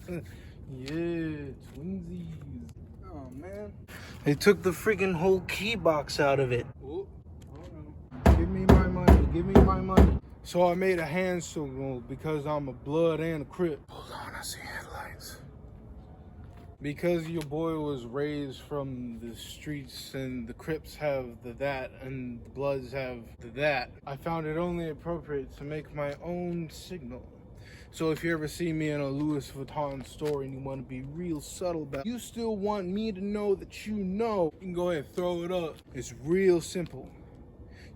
Yeah, twinsies. Oh man. They took the freaking whole key box out of it. Oh, no. Give me my money. Give me my money. So I made a hand signal because I'm a blood and a Crip. Hold on, I see headlights. Because your boy was raised from the streets and the Crips have the that and the Bloods have the that, I found it only appropriate to make my own signal. So if you ever see me in a Louis Vuitton store and you want to be real subtle about it, you still want me to know that you know, you can go ahead and throw it up. It's real simple.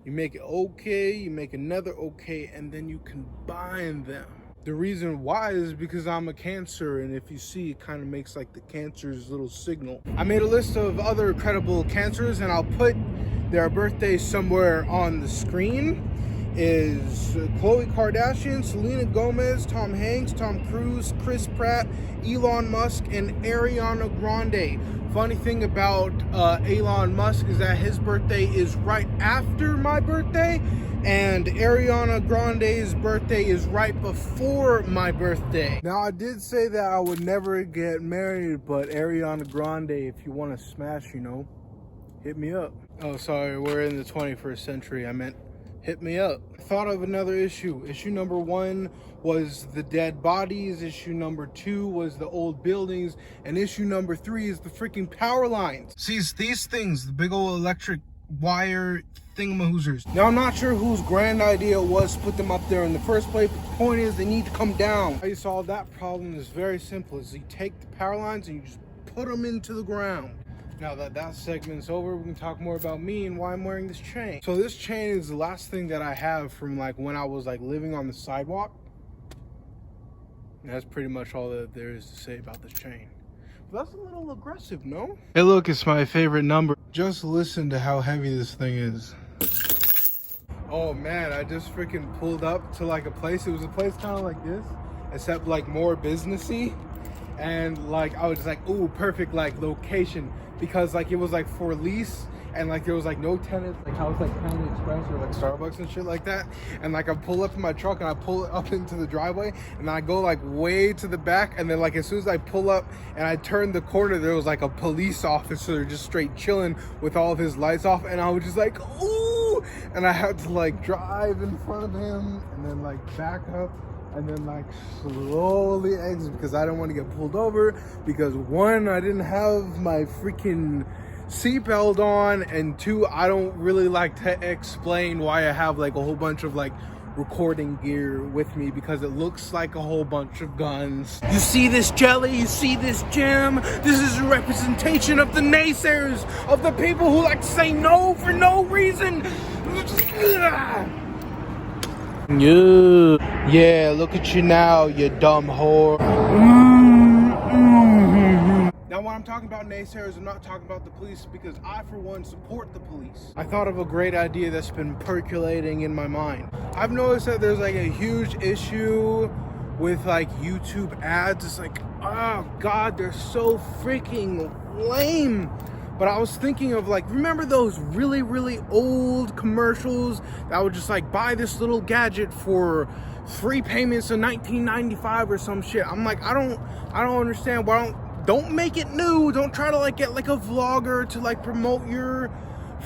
You make it okay, you make another okay, and then you combine them. The reason why is because I'm a Cancer, and if you see, it kind of makes like the Cancer's little signal. I made a list of other credible Cancers, and I'll put their birthdays somewhere on the screen. Is Khloe Kardashian, Selena Gomez, Tom Hanks, Tom Cruise, Chris Pratt, Elon Musk, and Ariana Grande. Funny thing about Elon Musk is that his birthday is right after my birthday, and Ariana Grande's birthday is right before my birthday. Now, I did say that I would never get married, but Ariana Grande, if you want to smash, you know, hit me up. Oh, sorry, we're in the 21st century. I meant hit me up. I thought of another issue. Issue number 1 was the dead bodies. Issue number 2 was the old buildings. And issue number 3 is the freaking power lines. See, these things, the big old electric wire thingamahoosers. Now, I'm not sure whose grand idea it was to put them up there in the first place, but the point is they need to come down. How you solve that problem is very simple. Is you take the power lines and you just put them into the ground. Now that segment's over, we can talk more about me and why I'm wearing this chain. So this chain is the last thing that I have from like when I was like living on the sidewalk. And that's pretty much all that there is to say about this chain. But that's a little aggressive, no? Hey look, it's my favorite number. Just listen to how heavy this thing is. Oh man, I just freaking pulled up to like a place. It was a place kind of like this, except like more businessy. And like I was just like, ooh, perfect like location, because like it was like for lease, and like there was like no tenants, like how it's like Panda Express or like Starbucks and shit like that. And like I pull up in my truck and I pull it up into the driveway, and I go like way to the back, and then like as soon as I pull up and I turn the corner, there was like a police officer just straight chilling with all of his lights off, and I was just like, ooh, and I had to like drive in front of him and then like back up and then like slowly exit because I don't want to get pulled over, because 1, I didn't have my freaking seatbelt on, and 2, I don't really like to explain why I have like a whole bunch of like recording gear with me, because it looks like a whole bunch of guns. You see this jelly? You see this gem? This is a representation of the naysayers, of the people who like to say no for no reason. Yeah, look at you now, you dumb whore. Now, when I'm talking about naysayers, I'm not talking about the police, because I, for one, support the police. I thought of a great idea that's been percolating in my mind. I've noticed that there's like a huge issue with like YouTube ads. It's like, oh God, they're so freaking lame. But I was thinking of like, remember those really, really old commercials that would just like buy this little gadget for 3 payments of $19.95 or some shit? I'm like, I don't understand. Why don't make it new. Don't try to like get like a vlogger to like promote your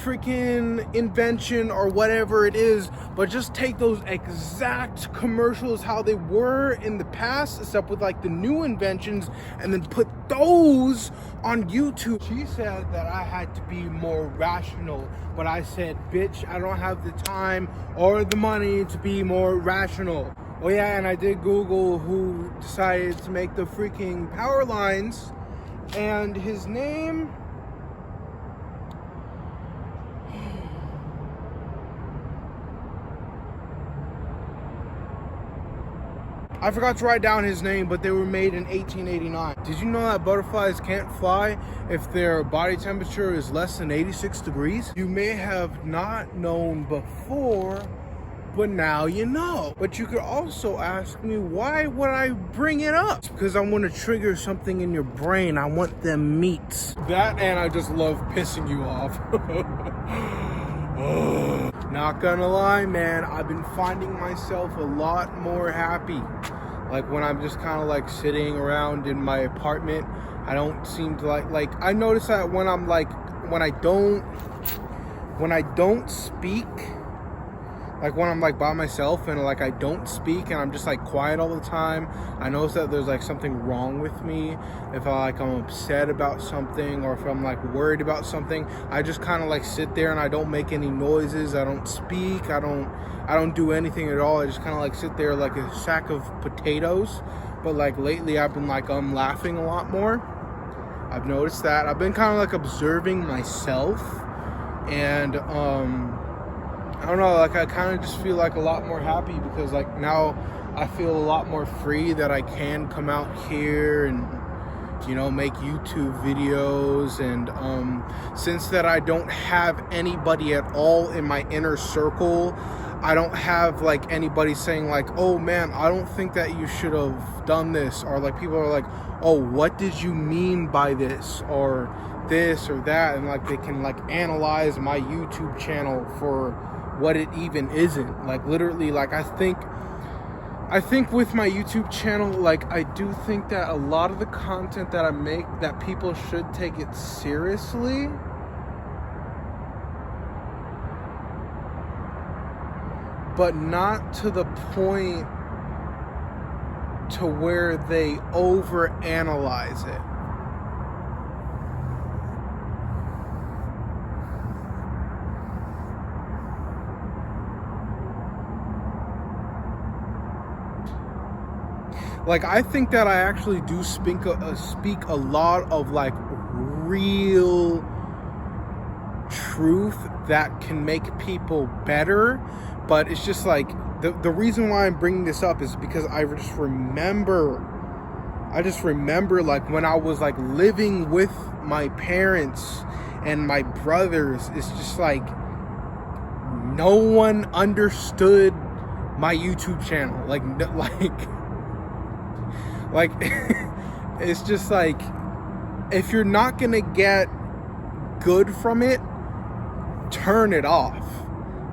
freaking invention or whatever it is, but just take those exact commercials how they were in the past, except with like the new inventions, and then put those on YouTube. She said that I had to be more rational, but I said, bitch, I don't have the time or the money to be more rational. Oh yeah, and I did Google who decided to make the freaking power lines, and his name, I forgot to write down his name, but they were made in 1889. Did you know that butterflies can't fly if their body temperature is less than 86 degrees? You may have not known before, but now you know. But you could also ask me, why would I bring it up? It's because I want to trigger something in your brain. I want them meats. That, and I just love pissing you off. Not gonna lie, man, I've been finding myself a lot more happy. Like when I'm just kind of like sitting around in my apartment, I don't seem to like I notice that when I'm like, when I don't speak, like when I'm like by myself and like I don't speak and I'm just like quiet all the time, I notice that there's like something wrong with me. If I'm upset about something, or if I'm like worried about something, I just kind of like sit there and I don't make any noises. I don't speak. I don't do anything at all. I just kind of like sit there like a sack of potatoes. But like lately I've been like laughing a lot more. I've noticed that. I've been kind of like observing myself, and I don't know, like I kind of just feel like a lot more happy, because like now I feel a lot more free that I can come out here and, you know, make YouTube videos. And since that I don't have anybody at all in my inner circle, I don't have like anybody saying like, oh man, I don't think that you should have done this, or like people are like, oh, what did you mean by this, or this or that, and like they can like analyze my YouTube channel for what it even isn't. Like literally, like I think with my YouTube channel, like I do think that a lot of the content that I make, that people should take it seriously. But not to the point to where they overanalyze it. Like I think that I actually do speak a lot of like real truth that can make people better. But it's just like the reason why I'm bringing this up is because I just remember like when I was like living with my parents and my brothers, it's just like no one understood my YouTube channel. Like it's just like, if you're not gonna get good from it, turn it off.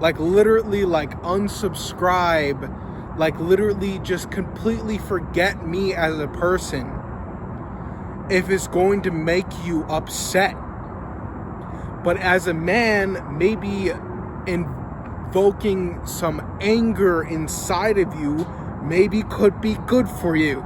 Like literally, like unsubscribe, like literally just completely forget me as a person if it's going to make you upset. But as a man, maybe invoking some anger inside of you maybe could be good for you,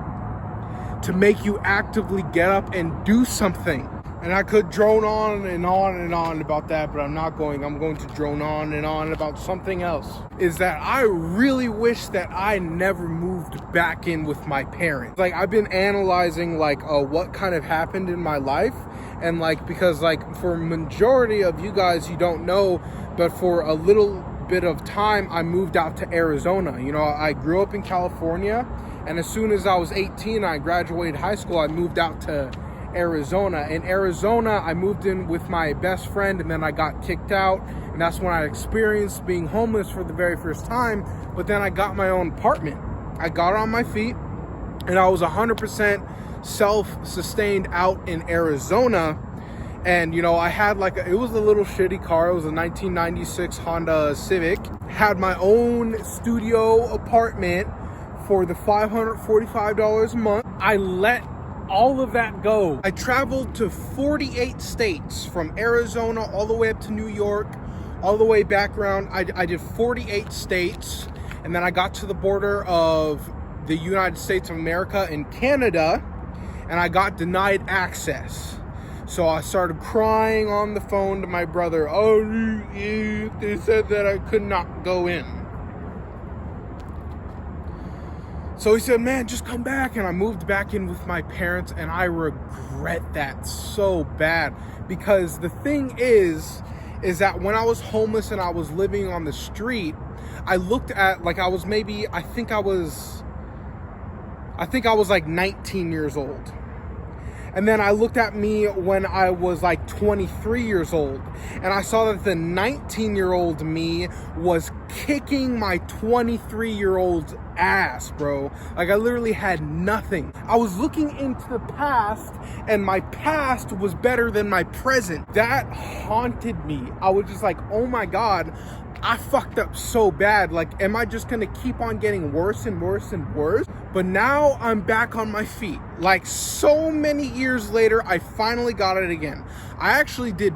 to make you actively get up and do something. And I could drone on and on and on about that, but I'm not going. I'm going to drone on and on about something else. Is that I really wish that I never moved back in with my parents. Like I've been analyzing like what kind of happened in my life. And like, because like for majority of you guys, you don't know, but for a little bit of time, I moved out to Arizona. You know, I grew up in California, and as soon as I was 18, I graduated high school, I moved out to Arizona. In Arizona, I moved in with my best friend, and then I got kicked out, and that's when I experienced being homeless for the very first time. But then I got my own apartment. I got on my feet, and I was 100% self-sustained out in Arizona. And you know, I had like it was a little shitty car. It was a 1996 Honda Civic. Had my own studio apartment for the $545 a month. I let all of that go. I traveled to 48 states, from Arizona all the way up to New York, all the way back around. I did 48 states, and then I got to the border of the United States of America and Canada, and I got denied access. So I started crying on the phone to my brother. Oh, they said that I could not go in. So he said, man, just come back. And I moved back in with my parents, and I regret that so bad. Because the thing is that when I was homeless and I was living on the street, I looked at, like, I was maybe, I think I was like 19 years old. And then I looked at me when I was like 23 years old, and I saw that the 19-year-old me was kicking my 23-year-old's ass, bro. Like, I literally had nothing. I was looking into the past, and my past was better than my present. That haunted me. I was just like, oh my God, I fucked up so bad. Like, am I just gonna keep on getting worse and worse and worse? But now I'm back on my feet. Like so many years later, I finally got it again. I actually did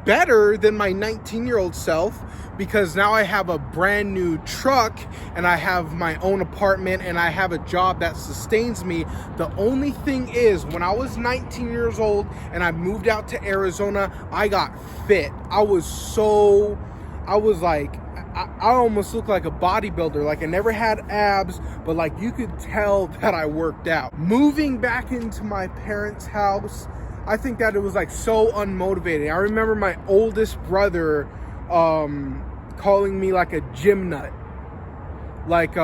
better than my 19-year-old self because now I have a brand new truck and I have my own apartment and I have a job that sustains me. The only thing is, when I was 19 years old and I moved out to Arizona, I got fit. I almost looked like a bodybuilder. Like I never had abs, but like you could tell that I worked out. Moving back into my parents' house, I think that it was like so unmotivating. I remember my oldest brother calling me like a gym nut. Like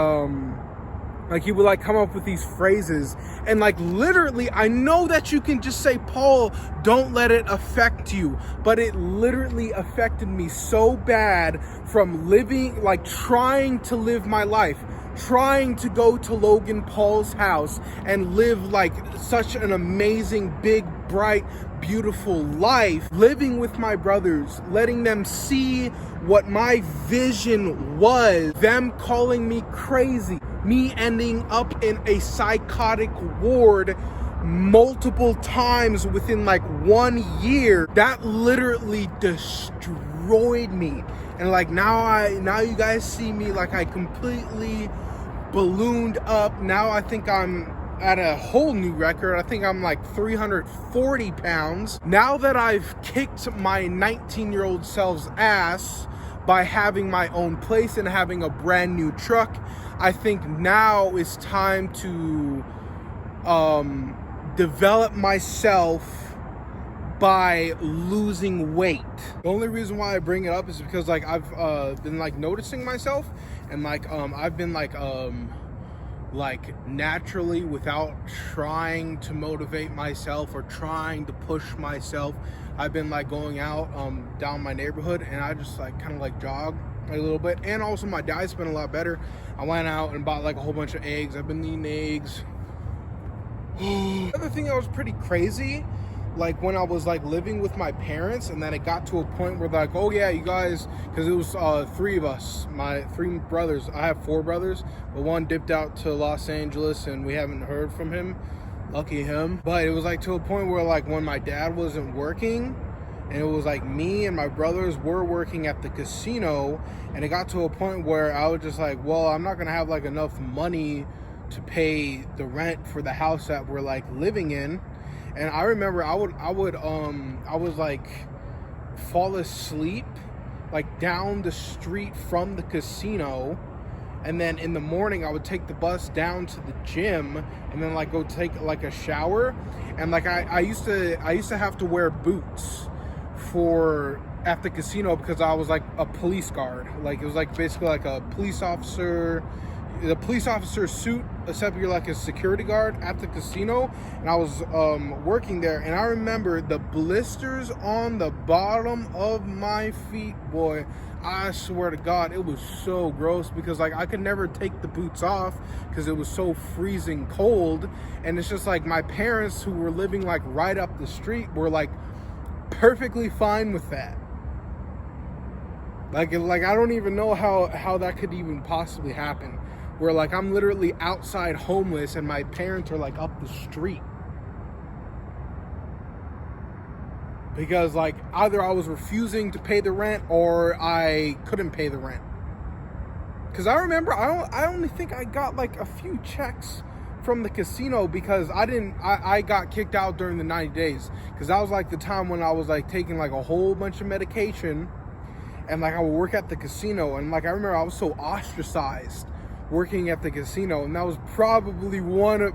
he would like come up with these phrases, and like literally, I know that you can just say, Paul, don't let it affect you, but it literally affected me so bad from living, like trying to live my life, trying to go to Logan Paul's house and live like such an amazing, big, bright, beautiful life, living with my brothers, letting them see what my vision was, them calling me crazy, me ending up in a psychotic ward multiple times within like 1 year. That literally destroyed me. And like now you guys see me like I completely ballooned up. Now I think I'm at a whole new record. I think I'm like 340 pounds. Now that I've kicked my 19-year-old self's ass by having my own place and having a brand new truck, I think now it's time to develop myself by losing weight. The only reason why I bring it up is because like I've been like noticing myself, and like I've been like naturally, without trying to motivate myself or trying to push myself, I've been like going out down my neighborhood, and I just like kind of like jog a little bit. And also my diet's been a lot better. I went out and bought like a whole bunch of eggs. I've been eating eggs. Another thing that was pretty crazy, like when I was like living with my parents, and then it got to a point where like, oh yeah, you guys, because it was 3 of us, my 3 brothers. I have 4 brothers, but one dipped out to Los Angeles and we haven't heard from him. Lucky him. But it was like to a point where like when my dad wasn't working, and it was like me and my brothers were working at the casino, and it got to a point where I was just like, well, I'm not gonna have like enough money to pay the rent for the house that we're like living in. And I remember I would like fall asleep like down the street from the casino, and then in the morning I would take the bus down to the gym and then like go take like a shower. And like I used to have to wear boots at the casino because I was like a police guard. Like it was like basically like a police officer, the police officer suit, except you're like a security guard at the casino. And I was working there, and I remember the blisters on the bottom of my feet, boy, I swear to God, it was so gross, because like I could never take the boots off because it was so freezing cold. And it's just like my parents, who were living like right up the street, were like perfectly fine with that. Like I don't even know how that could even possibly happen, where like I'm literally outside homeless and my parents are like up the street. Because like either I was refusing to pay the rent or I couldn't pay the rent. Because I remember I only think I got like a few checks from the casino, because I got kicked out during the 90 days. Because that was like the time when I was like taking like a whole bunch of medication, and like I would work at the casino, and like I remember I was so ostracized working at the casino. And that was probably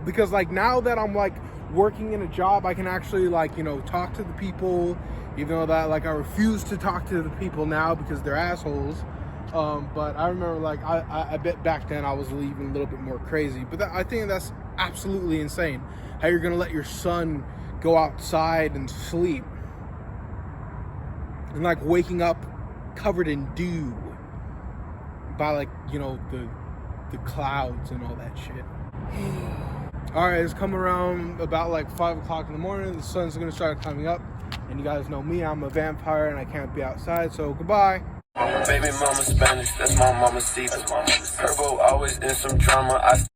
because like now that I'm like working in a job, I can actually like, you know, talk to the people, even though that like I refuse to talk to the people now because they're assholes. But I remember like I bet back then I was even a little bit more crazy. But I think that's absolutely insane, how you're gonna let your son go outside and sleep, and like waking up covered in dew by like, you know, the clouds and all that shit. All right, it's coming around about like 5 o'clock in the morning. The sun's gonna start coming up, and you guys know me, I'm a vampire and I can't be outside, so goodbye. Baby mama Spanish, that's my mama Steve. Herbo always in some drama.